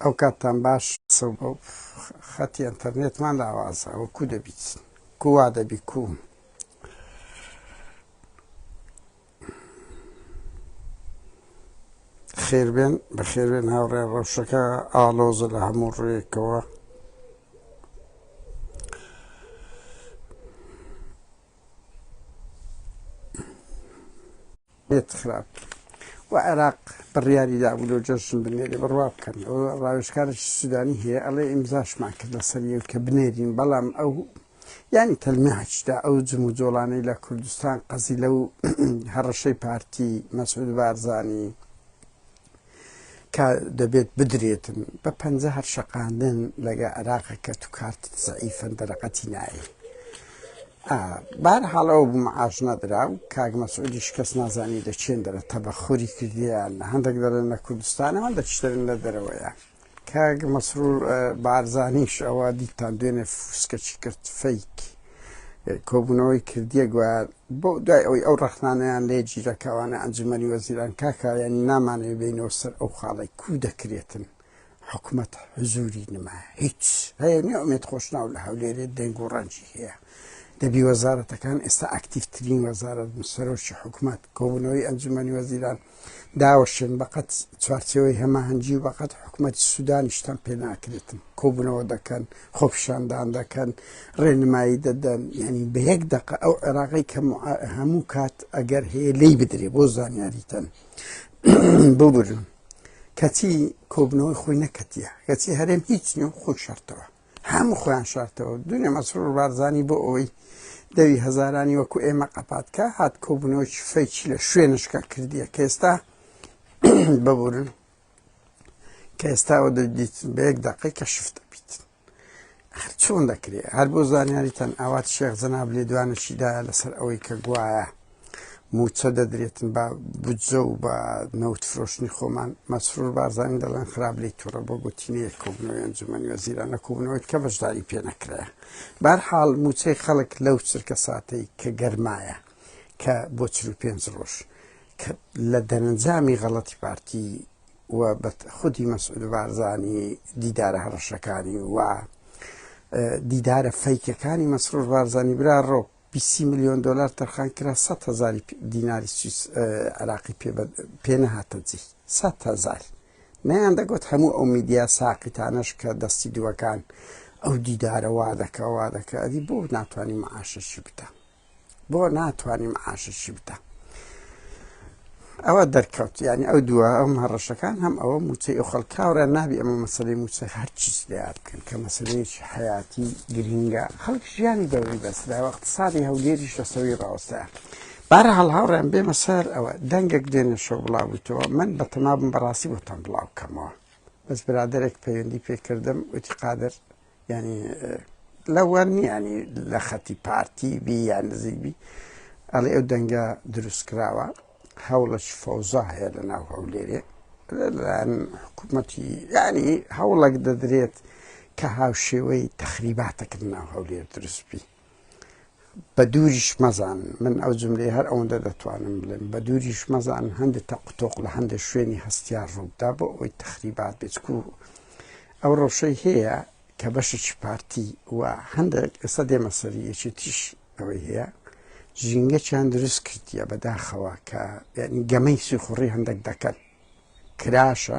ئەو کاتان باش خەتی ئەنتەرنێتمان لاوازە ئەوە کو دەبیت کووا دەبی کو خێربێن بەخێربێن هاوڕێ ڕەوشەکە ئالۆزە لە هەموو ڕوویەکەوە بێت خراپ و عێراق بڕیاری دابوو لەو جەژن بنێرێ بڕوا بکەن ئەو ڕاوێژکارێکی سوودانی هەیە ئەڵێ ئیمزاشمان کرد لەسەریە کە بنێرین بەڵام ئەو ینی تەلمیحدا ئەو جم و جۆڵانەی لە کوردستان قەزی لەو هەڕەشەی پارتی مەسعود بارزانی کە دەبێت بدرێتن بە پەنجە هەر شەقاندن لەگە عێراقە کە تو کارت زەعیفەن دەرەقەتی نایە بەهەرحاڵەوە بوو مەعاش نەدرا و کاک مەسعودیش کەس نازانی دەچێن دەرە تەبەخۆری کردیان هەندێک دەرن لە کوردستانەوە دەچترن لە دەرەوەیە کاک مەسرور بارزانیش ئەوە دیتان دوێنێ فوسکەچی کرد فەیک کۆبوونەوەی کردیە گویان بۆ دوای ئەوەی ئەو ڕەخنانەیان لێ جیرەکەوانە ئەنجومەنی وەزیران کاکایانی نامانەوێ بینەوە سەر ئەو خاڵی کو دەکرێتن حکوومەت حزوری نما هیچ هەیە نیە ئومێد خۆشناو لە هەولێرێ دەنگ و ڕەنجی هەیە دەبی وەزارەتەکان ئێستا ئاکتیڤترین وەزارەت سەرۆکی حکوومەت کۆبوونەوەی ئەنجومەنی وەزیران داوەشێن بەقەت چوارچێوەی هەماهەنگی و بەقەت حکوومەتی سوودانیشتان پێ ناکرێتن کۆبوونەوە دەکەن خۆپیشاندان دەکەن ڕێنمایی دەدەن ینی بە یەک دقە ئەو عێراقی کە هەموو کات ئەگەر هەیە لی بدرێ بۆ زانیاریتەن ببرن کەچی کۆبنەوەی خۆی نەکەتیە کەچی هەرێم هیچ نیە خۆی شارتەوە هەموو خۆیان شارتەوە دوێنێ مەسرور بارزانی بۆ ئەوەی دەوی هەزارانی وەکو ئێمە قەپاتکە هات کۆبوونەوەی فەیکی لە شوێنشکە کردیە کە ئێستا ببورن کە ئێستاوە دەدیت بە یەک دقی کە شفتە بیت هەر چۆن دەکرێت هەر بۆ زانیاریتەن ئاوات شێخ جەناب لێدوانەشیدایە لەسەر ئەوەی کە گوایە موچە دەدرێتن بە بجە و بە نەوت فرۆشتنی خۆمان مەسرور بارزانانی دەڵێن خراپ لی تووڕە بۆ گوتینەیە کۆبوونەوەی ئەنجومەنی وەزیرانە کۆبوونەوەی کە بەشداری پێ نەکرایە بەهەرحاڵ موچەی خەڵک لەو چرکە ساتەی کە گەرمایە کە بۆ 45 ڕۆژ کە لە دەرەنجامی غەڵەتی پارتی و بە خودی مەسعود بارزانی دیدارە هەڕەشەکانی و دیدارە فەیکەکانی مەسرور بارزانی برا ڕۆ 20 میلیۆن دلار تەرخان کرا 100,000 دیناری سویس عراقی پێ نەهاتە جێ 100,000 نەیان دەگوت هەموو ئەو میدیا ساقیتانەش کە دەستی دووەکان ئەو دیدارە وا دەکە ئەدی بۆ ناتوانانی مەعاشەشی بدە بۆ ناتوانانی مەعاشەشی بدە ئەوە دەرکەوت ینی ئەو دووە ئەم هەڕەشەکان هەم ئەوە موچەی ئەو خەڵکاوڕێ نابی ئەمە مەسەلەی موچە هەرچیز لێیان بکەن کە مەسەلەیەکی حیاتی گرینگە خەڵک ژیانی بەوەی بەسدا اقتصادی هەولێریش لەسەوی ڕاوەستایە بەهەرحاڵ هاوڕێم بێمە سەر ئەوە دەنگێک دێنێ شەو بڵاو بوویتەوە من بەتەما بم بەڕاستی بۆتان بڵاو بکەمەوە بەس برادێک پەیوەندی پێکردم وتی قادر ینی لەوە ینی لە خەتی پارتی بی یان نزیک بی ئەڵێ ئەو دەنگە دروست کراوە هەوڵەش فەوزا هەیە لە ناو هەولێرێ لەلایەن حکوومەتی ینی هەوڵێک دەدرێت کە هاوشێوەی تەخریباتەکرد ناو هەولێر دروستبی بە دووریش مەزان من ئەو جملەی هەر ئەوەندە دەتوانم بڵێم بە دووریش مەزان هەندێک تەقوتۆق لە هەندێک شوێنی هەستیار ڕوودا بۆ ئەوەی تەخریبات بێچکو ئەو ڕەوشەی هەیە کە بەشێکی پارتی و هەندێک ئێستا دێمە سەری یەکێتیش ئەوەی هەیە ژینگەیان دروست کردیە بەداخەوە کە ینی گەمەی سوخوڕی هەندێک دەکەن کراشە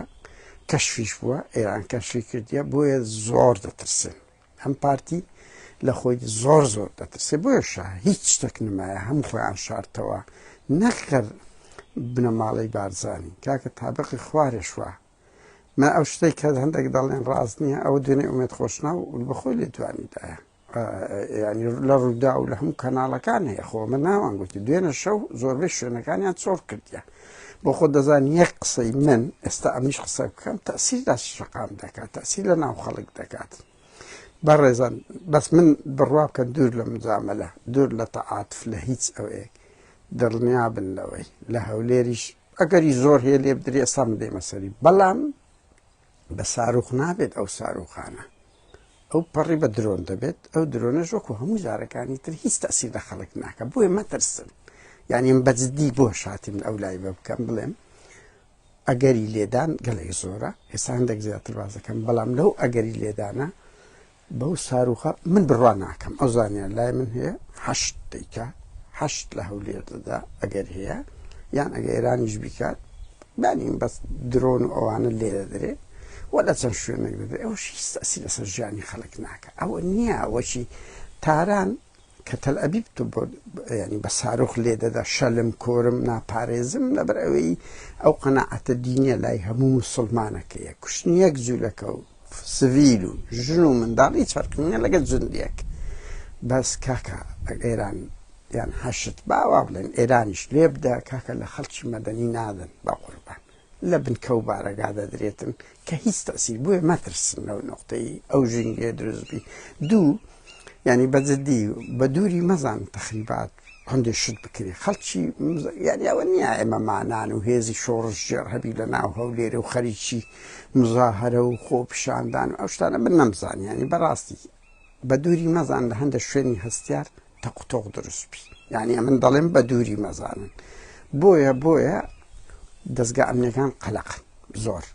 کەشفیش بووە ئێران کەشفی کردیە بۆیە زۆر دەترسن ئەم پارتی لە خۆی زۆر دەترسێ بۆیە هیچ شتێک نمایە هەم خۆیان شارتەوە نەخەر بنەماڵەی بارزانی کاکە تابقی خوارێشوە من ئەو شتێک کە هەندێک دەڵێن ڕاز نییە ئەو دوێنێ ئومێد خۆشنا و بەخۆی لێتوانیدایە ینی لە ڕوودا و لە هەموو کەناڵەکان هەیە خۆ من ناوان گوتی دوێنە شەو زۆربەی شوێنەکانیان چۆر کردیە بۆ خۆ دەزان یەک قسەی من ئێستا ئەمیش قسە بکەم تەسیر لە شەقام دەکات تەسیر لە ناو خەڵک دەکات بەڕێزان بەس من بڕوا بکەن دوور لە مجامەلە دوور لە تەعاتف لە هیچ ئەوەیەک دڵنیا بن لەوەی لە هەولێریش ئەگەری زۆر هەیە لێ بدرێ ئێستا من دێمە سەری بەڵام بە ساروخ نابێت ئەو ساروخانە ئەو پەڕی بە درۆن دەبێت ئەو درۆنەش وەکو هەموو جارەکانی تر هیچ تەسیر لە خەڵک ناکە بۆیە مەترسن یعنی بەجددی بۆ شاتیم ئەو لای بە بکەم بڵێم ئەگەری لێدان گەلێک زۆرە ئێستا هەندێک زیاتر بازەکەم بەڵام لەو ئەگەری لێدانە بەو ساروخە من بڕوان ناکەم ئەو زانیان لای من هەیە هەشت دەیکە هەشت لە هەولێردا ئەگەر هەیە یان ئەگە ئێرانیش بیکات بانیم بەس درۆن و ئەوانە لێ دەدرێ وە لە چەند شوێنێک دەدرێت ئەوە هیچ تەسیری لەسەر ژیانی خەڵک ناکە ئەوە نییە ئەوەشی تاران کە تەل ئەبیب ینی بە سارۆخ لێ دەدا شەلم کۆرم ناپارێزم لەبەر ئەوەی ئەو قەناعەتە دینیە لای هەموو موسڵمانەکەیە کوشتنی یەک جوولەکە و سڤیل و ژن و منداڵ هیچ فەرقی لەگەڵ جوندیەک بەس کاکە ئێران یان هەشت باوا بڵێن ئێرانیش لێ بدە کاکە لە خەڵکی مەدەنی نادن با قوربان لە بنکە و بارەگا دەدرێتن کە هیچ تەسیر بووە مەترسن لەو نقطەی ئەو ژینگێ دروستبی دوو ینی بەجددی بە دووری مەزان تەخریبات هەندێک شت بکرێ خەڵکی یانی ئەوە نییە ئێمە مانان و هێزی شۆڕش ژێر هەبی لە ناو هەولێرە و خەریکی مزاهرە و خۆپیشاندان و ئەو شتانە من نەمزان ینی بەڕاستی بە دووری مەزان لە هەندێک شوێنی هەستیار تەقوتۆق دروستبی یعنی من دەڵێم بە دووری مەزانن بۆیە دەستگا ئەمنیەکان قەلەقن زۆر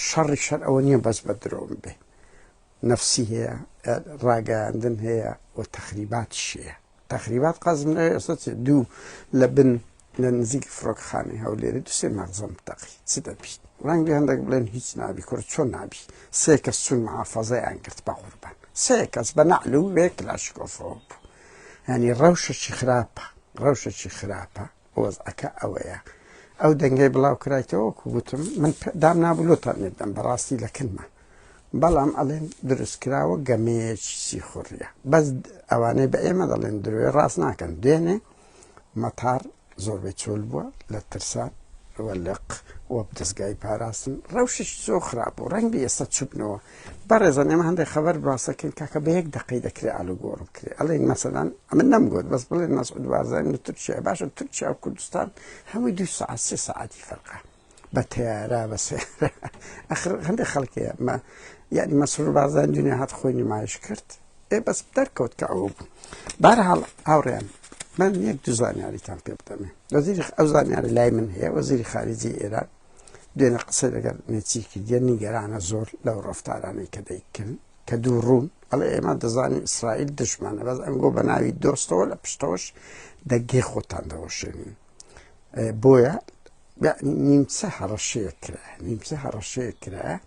شەڕی شەر ئەوە نییە بەس بە درۆم بێ نەفسی هەیە ڕاگەاندن هەیە و تەخریباتیش هەیە تەخریبات قەزم لە ئێستا دوو لە بن لە نزیک فڕۆکەخانەی هەولێرە دوسێ مەغزەم تەقی چ دەبیت ڕەنگی هەندێک بڵێن هیچ نابی کورد چۆن نابی سێ کەس چون محافەزەیان کرد بە قوربان سێ کەس بە نەعل و وێ کلاشکۆفەوە بوو ینی ڕەوشەکی خراپە وەزعەکە ئەوەیە ئەو دەنگەی بڵاو کرایتەوە وەکو گوتم من دام نابلۆتان نێدەم بەڕاستی لە کنمە بەڵام ئەڵێن دروستکراوە گەمەیەکی سیخوڕیە بەس ئەوانەی بە ئێمە دەڵێن درۆی ڕاست ناکەن دوێنێ مەتار زۆربەی چۆل بووە لە ترسان وەلق وە دەستگای پاراستن ڕەوشێکی زۆر خراپ و ڕەنگی ئێستا چوبنەوە بەڕێزان ئێمە هەندێک خەبەر باسەکەین کاکە بە یەک دقەی دەکرێت ئالوگۆڕ بکرێت ئەڵێن مەسەلەن ئەمن نەمگوت بەس بڵێن مەسعود بارزانی لە تورکیا باشە تورکیا و کوردستان هەمووی 2 ساعت 3 ساعتی فەرقە بە تەیارە بە سێرە ئەخر هەندێک خەڵکەیە یعنی مەسعود بارزانی دنیا هات خۆی نمایش کرد بەس دەرکەوت کە ئەوە بوو بەرحاڵ هاوڕێیان من یەک دوو زانیاریتان پێ بدەمێ وەزیری ئەو زانیاری لای من هەیە وەزیری خارجی ئێران دوێنێ قسەی لەگەڵ نێچی کردیە نیگەرانە زۆر لەو ڕەفتارانەی کە دەیکردن کە دوو ڕوون ئەڵێ ئێمە دەزانین ئیسرائیل دژمانە بەس ئەمگۆ بە ناوی دۆستەوە لە پشتەوەش دەگێ خۆتان دەوەشێنین بۆیە نیمچە هەڕەشەیە کرایە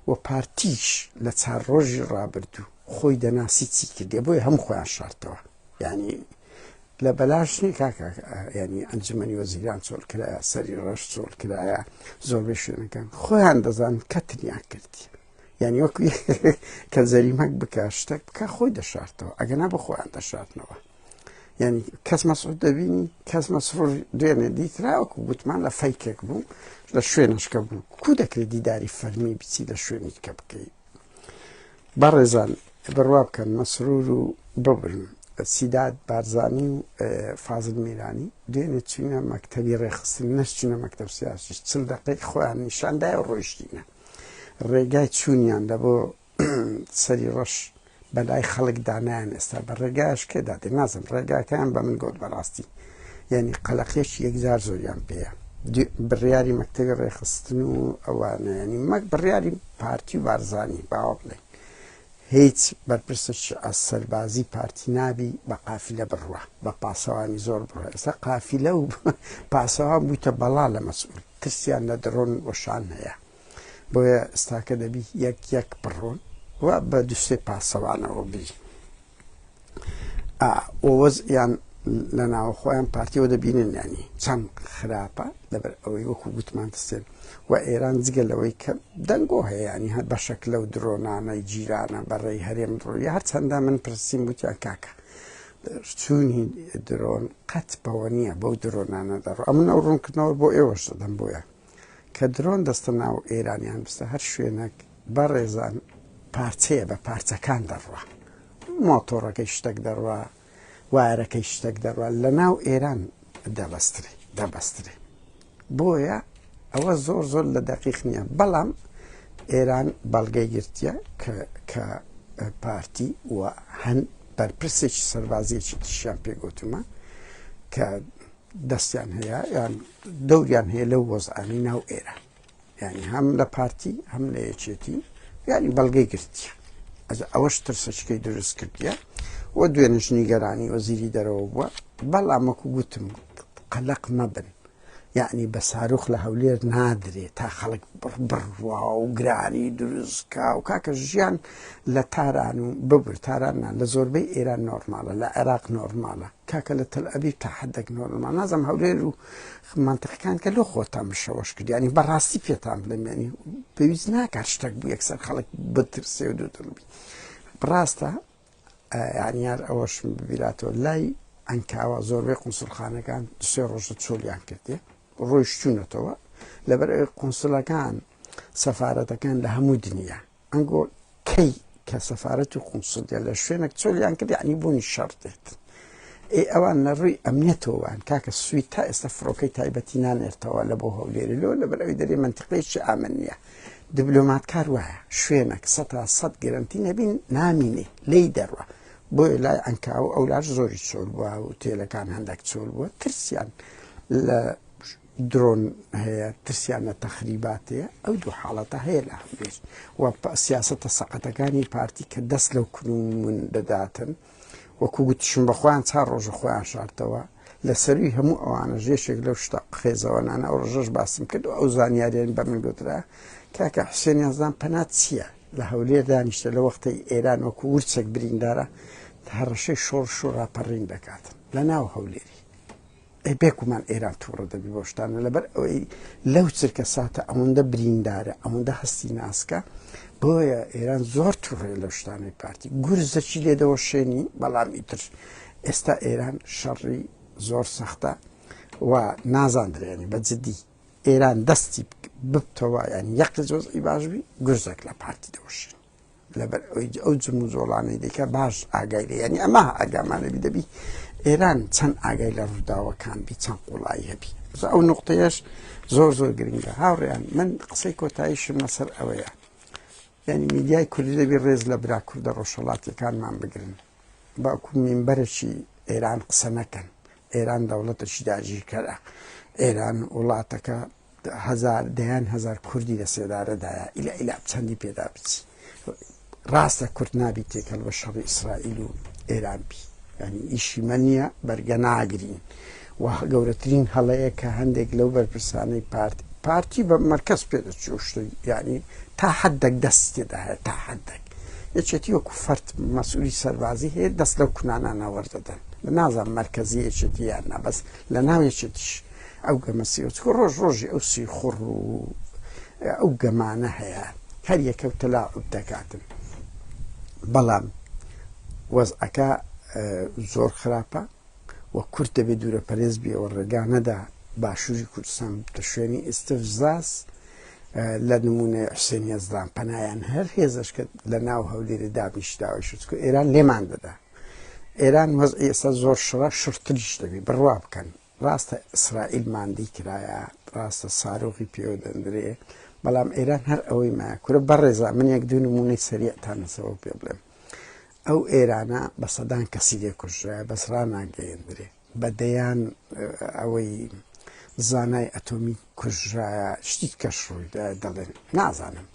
و پارتیش لە چار ڕۆژی ڕابردوو خۆی دەناسی چی کردێ بۆیە هەموو خۆیان شاردەوە یعنی لە بەلاشنی کاکە ینی ئەنجومەنی وەزیران چۆڵ کرایە سەری ڕەش چۆڵ کرایە زۆربەی شوێنەکان خۆیان دەزان کە تنیا کردی یعنی وەکو کە جەریمەک بکە شتێک بکە خۆی دەشاردەوە ئەگەنا بە خۆیان دەشاردنەوە یعنی کەس مەسعود دەبینی کەس مەسرور دوێنێ دیتراوەکو گوتمان لە فەیکێک بوو لە شوێنشکە بوو کو دەکرێت دیداری فەرمی بچی لە شوێنی کە بکەیت بەڕێزان بڕوا بکەن مەسرور و ببرن سیداد بارزانی و فازل میرانی دوێنێ چوینە مەکتەبی ڕێخستن نەچوونە مەکتەب سیاسیش 40 دقەی خۆیان نیشاندایە ڕۆیشتینە ڕێگای چوونیان لە بۆ سەری ڕەش بەلای خەڵک دانایان ئێستا بە ڕێگایش کێدا دێ نازم ڕێگاکەیان بە من گوت بەڕاستی یعنی قەلەقێکی یەکجار زۆریان پێیە بڕیاری مەکتەبی ڕێخستن و ئەوانە ینی بڕیاری پارتی و بارزانی باوە بڵێ هیچ بەرپرسش سەربازی پارتی نابی بە قافلە بڕوە بە پاسەوانی زۆر بڕوە ئێستا قافلە و پاسەوان بوویتە بەڵا لە مەسئول ترسیان لە درۆن وەشان هەیە بۆیە ئێستاکە دەبی یەک بڕۆن و بە دوسێ پاسەوانەوە بی وەزیان لە ناوە خۆیان پارتیەوە دەبینن ینی چەند خراپە لەبەر ئەوەی وەکو گوتمان دەستێن و ئێران جگە لەوەی کە دەنگۆ هەیە ینی هەر بەشێک لەو درۆنانەی جیرانە بەڕێی هەرێم درۆی هەر چەندە من پرسییم گوتیان کاکە چوونی درۆن قەت بەوە نییە بەو درۆنانە دەڕۆ ئەمن ئەو ڕوونکردنەوە بۆ ئێوەش دەدەم بۆیە کە درۆن دەستە ناو ئێرانیان بستە هەر شوێنێک بەڕێزان پارچەیە بە پارچەکان دەڕوە مۆتۆڕەکەی شتێک دەڕوە وایرەکەی شتێک دەڕوە لە ناو ئێران دەبەسترێ بۆیە ئەوە زۆر لە دەقیق نییە بەڵام ئێران بەڵگەی گرتیە کە پارتی و هەند بەرپرسێکی سەربازیەکی تشیان پێگوتمە کە دەستیان هەیە یان دەوریان هەیە لەو وەزعانەی ناو ئێران یعنی هەم لە پارتی هەم لە یەکێتی یعنی بەڵگەی گرتیە ئەوەش ترسەچکەی دروست کردیە و دوێنش نیگەرانی وەزیری دەرەوە بووە بەڵام وەکو گوتم قەلەق مەبن یعنی بە ساروخ لە هەولێر نادرێت تا خەڵک بڕوا و گرانی دروستکە و کاکە ژیان لە تاران و ببر تارانان لە زۆربەی ئێران نۆرمالە لە عێراق نۆرمالە کاکە لە تەلئەبیب تا حەدێک نۆرمال نازەم هەولێر و مانتەقەکان کە لۆ خۆتان بشەوەش کرد ینی بەڕاستی پێتان بڵێم ینی پێویست ناکات شتێک بوو یەکسەر خەڵک بترسێ و دوودڵبی ڕاستە یانیار ئەوەش ببیراتەوە لای ئەنکاوە زۆربەی قونسڵخانەکان سێ ڕۆژە چۆلیان کردێ ڕۆیشتوونەتەوە لەبەر قونسڵەکان سەفارەتەکان لە هەموو دنیا ئەنگۆ کەی کە سەفارەت و قونسڵیە لە شوێنێک چۆلیان کرد یعنی بوونی شەڕدێت ئەوان لە ڕووی ئەمنیەتەوەوان کاکە سووی تا ئێستا فڕۆکەی تایبەتی نانێرتەوە لە بۆ هەولێری لۆ لەبەر ئەوی دەرێ منتیقەیەکی ئامن نییە دیبلۆماتکار وایە شوێنێک 100% گەرانتی نەبین نامینێ لی دەڕوە بۆیە لای ئەنکاو ئەو لاش زۆری چۆل بووە و تێلەکان هەندێک چۆل بووە ترسیان لە درۆن هەیە ترسیان لە تەخریباتەیە ئەو دوو حاڵەتە هەیە لە هەولێر و سیاسەتە سەقەتەکانی پارتی کە دەست لەو کنون دەداتن وەکو گوتیشم بەخۆیان چار ڕۆژە خۆیان شاردەوە لە سەروی هەموو ئەوانە ژێشێک لەو شتە خێزەوەنانە ئەو ڕژەش باسم کرد و ئەو زانیاریان بە من گوترا کاکە حوسێن یازدان پەنات چییە لە هەولێر دانیشتە لە وەختەی ئێران وەکو ورچێک بریندارە هەڕەشەی شۆڕ شۆڕاپەڕین دەکاتن لە ناو هەولێری بێکومان ئێران تووڕە دەبی بۆ شتانە لەبەر ئەوەی لەو چرکە ساتە ئەوەندە بریندارە ئەوەندە هەستی ناسکە بۆیە ئێران زۆر تووڕێ لە شتانەی پارتی گورزەکی لێدەوە شوێنی بەڵام ئیتر ئێستا ئێران شەڕی زۆر سەختە و نازاندرێنی بە جددی ئێران دەستی ببتەوە ینی یەک لە جۆزئی باشبی گورزێک لە پارتی دەوەشێن لەبەر ئەو جم و زۆڵانەی دەکە باش ئاگای لێ ینی ئەمە ئاگامانەبی دەبی ئێران چەند ئاگای لە ڕووداوەکان بی چەند قوڵایی هەبی ئەو نقطەیەش زۆر زۆر گرنگە هاوڕێیان من قسەی کۆتاییشم لەسەر ئەوەیە ینی میدیای کوردی دەبی ڕێز لە برا کوردە ڕۆژهەڵاتیەکانمان بگرن باکو مینبەرێکی ئێران قسە نەکەن ئێران دەوڵەتێکی داگیرکەرە ئێران وڵاتەکە دەیان هەزار کوردی لە سێدارەدایە ئیلا چەندی پێدا بچی ڕاستە کورد نابی تێکەڵ بە شەڕی ئیسرائیل و ئێران بی ینی ئیشی من نییە بەرگە ناگرین و گەورەترین هەڵەیە کە هەندێک لەو بەرپرسانەی پارتی بە مەرکەز پێدەچۆشتوی ینی تا حەدێک دەست تێدا هەیە تا حەدێک یەکێتی وەکو فەرد مەسئولی سەربازی هەیە دەست لەو کونانانە وەردەدەن نازانم مەرکەزی یەکێتی یان نا بەس لە ناو یەکێتیش ئەو گەمەسی ڕۆژ ڕۆژی ئەو سی خوڕ و ئەو گەمانە هەیە هەر یەکە و تەلاعوب دەکاتن بەڵام وەزعەکە زۆر خراپە و کورد دەبێت دوورە پەرێز بیەوە ڕێگانەدا باشووری کوردستان بتە شوێنی ئستفزاز لە نمونە حوسێن یەزدان پەنایان هەر هێزش کرد لە ناو هەولێری دابیشتاوی شتکو ئێران لێمان دەدا ئێران وەزعی ئێستا زۆر شڕە شڕتریش دەبی بڕوا بکەن ڕاستە ئیسرائیل ماندی کرایە ڕاستە سارۆخی پێوە دەندرێ بەڵام ئێران هەر ئەوەی مایە کورە بەڕێزا من یەک دوو نمونەی سەریعتانەسەوە پێ بڵێم ئەو ئێرانە بە سەدان کەسی لێ کوژرایە بەسرا ناگەیەندرێ بەدەیان ئەوەی زانای ئەتۆمی کوژرایە شتی کەش ڕوویدا دەڵێن نازانم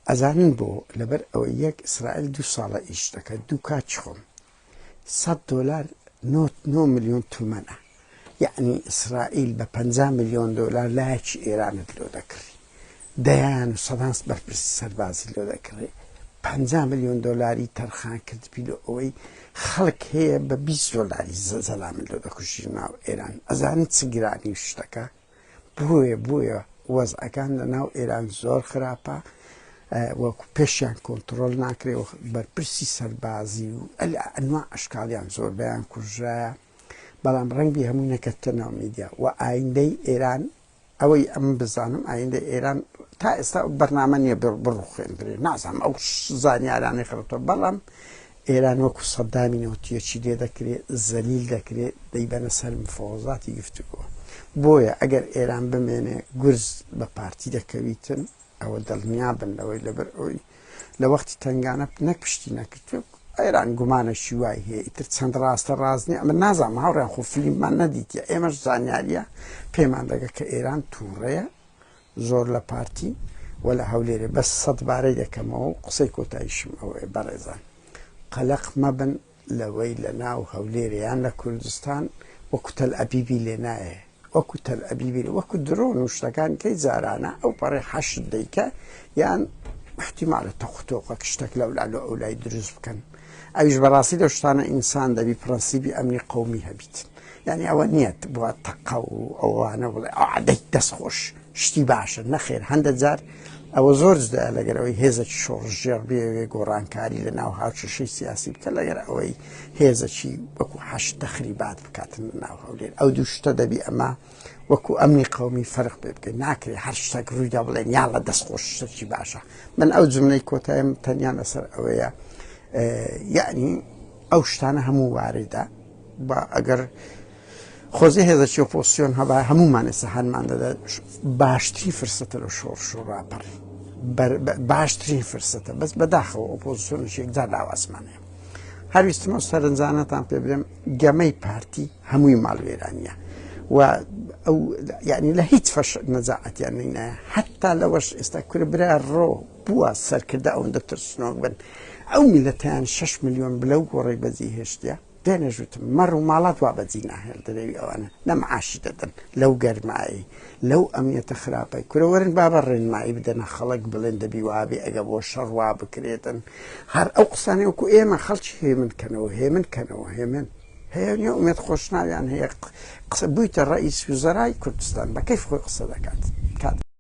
ئەزانن بۆ لەبەر ئەوەی یەک ئیسرائیل 2 ساڵە ئیش دەکات دوو کاچ خۆم $100 9 ملیۆن تومەنە یعنی ئیسرائیل بە 50 ملیۆن دلار لایەکی ئێرانت لۆ دەکڕی دەیان و سەدان بەرپرسی سەربازی لۆ دەکڕێ 50 ملیۆن دلاری تەرخان کردبی لە ئەوەی خەڵک هەیە بە 20 دلاری زەلامی لۆ دەکوشی ناو ئێران ئەزانن چ گرانی شتەکە بۆیە وەزعەکان لە ناو ئێران زۆر خراپە وەکو پێشیان کۆنتترۆل ناکرێ و بەرپرسی سەربازی و ئەنوا ئەشکالیان زۆر بەیان کوژایە بەڵام ڕەنگی هەمووی نەکەتەنەوە میدیا و ئایندەی ئێران ئەوەی ئەم بزانم ئایندە ئێران تا ئێستا بەرنامە نییە بڕوخێندرێ نازانم ئەو زانیارانی خڕێتەوە بەڵام ئێران وەکو سەدامینەوتیەکی لێ دەکرێت زەلیل دەکرێت دەیبەنە سەر مفۆزاتی گفتوگۆ بۆیە ئەگەر ئێران بمێنێ گورز بە پارتی دەکەویتن ئەوە دڵنیا بن لەوەی لەبەر ئەوی لە وەختی تنگانە نەک پشتی نەکرد ئێران گومانەشی وای هەیە ئیتر چەند ڕاستە ڕازنی ئەمە نازانم هاوڕێن خۆ فیلممان نەدیتە ئێمەش زانیاریە پێمان دەگە کە ئێران تووڕەیە زۆر لە پارتی وە لە هەولێرە بەس سەدبارەی دەکەمەوە و قسەی کۆتاییشم ئەوەیە بەڕێزان قەلەق مەبن لەوەی لە ناو هەولێرەیان لە کوردستان وەکو تەلعەبیبی لێ نایە وەکو تەلعەبیبی وەکو درۆن و شتەکان کەی جارانە ئەو پەڕی حەشت دەیکە یان احتیمالە تەختۆقەک شتێک لەولالو ئەولای دروست بکەن ئەویش بەڕاستی لەو شتانە ئینسان دەبی پرەنسیبی ئەمنی قەومی هەبیت یعنی ئەوە نیەت بووە تەقە و ئەوانە بڵێ ئادەی دەستخۆش شتی باشە نەخێر هەندە جار ئەوە زۆر جدایە لەگەرەوەی هێزێکی شۆڕژێر بێ گۆڕانکاری لە ناو هاوچەشەی سیاسی بکە لەگەر ئەوەی هێزەکی وەکو حەشت تەخریبات بکاتن لە ناو هەولێر ئەو دوو شتە دەبی ئەمە وەکو ئەمنی قەومی فەرق پێ بکەین ناکرێت هەر شتێک ڕوویدا بڵێن یاڵە دەستخۆش شتێکی باشە من ئەو جملەی کۆتایم تەنیا لەسەر ئەوەیە یعنی ئەو شتانە هەموو وارێدا بە ئەگەر خۆزی هێزەکی ئۆپۆزسیۆن هەبا هەمومان ئێستا هەنمان دەدا باشترین فرسەتە لە شۆڕش و ڕاپەڕی باشترین فرسەتە بەس بەداخەوە ئۆپۆزسیۆنش یەکجار لاوازمانەیە هەرویستمە سەرنجانەتان پێ بدەم گەمەی پارتی هەمووی ماڵوێرانیە و ئەو یعنی لە هیچ فەش نەجاعەتیان نینایە حتا لەوەش ئێستا کورە برا ڕۆ بووە سەرکردە ئەوەندە ترسنۆک بن ئەو میلەتیان 6 ملیۆن بلەو گۆڕی بەجی هێشتە دێنەژوتم مەڕ و ماڵات وا بەجی ناهێڵ دەرەوی ئەوانە نەمعاشی دەدەن لەو گەرمایی لەو ئەمنیەتە خراپەی کورەوەرن بابە ڕێنمایی بدەنە خەڵک بڵێن دەبی وابێ ئەگە بۆ شەڕ وا بکرێتن هەر ئەو قسانەی وەکو ئێمە خەڵکی هێمنکەنەوە هێمنکەنەوە هێمن هەیە نیە ئومێد خۆشناویان هەیە قسە بوویتە ڕئیس وزەرای کوردستان بە کەیف خۆی قسە دەکات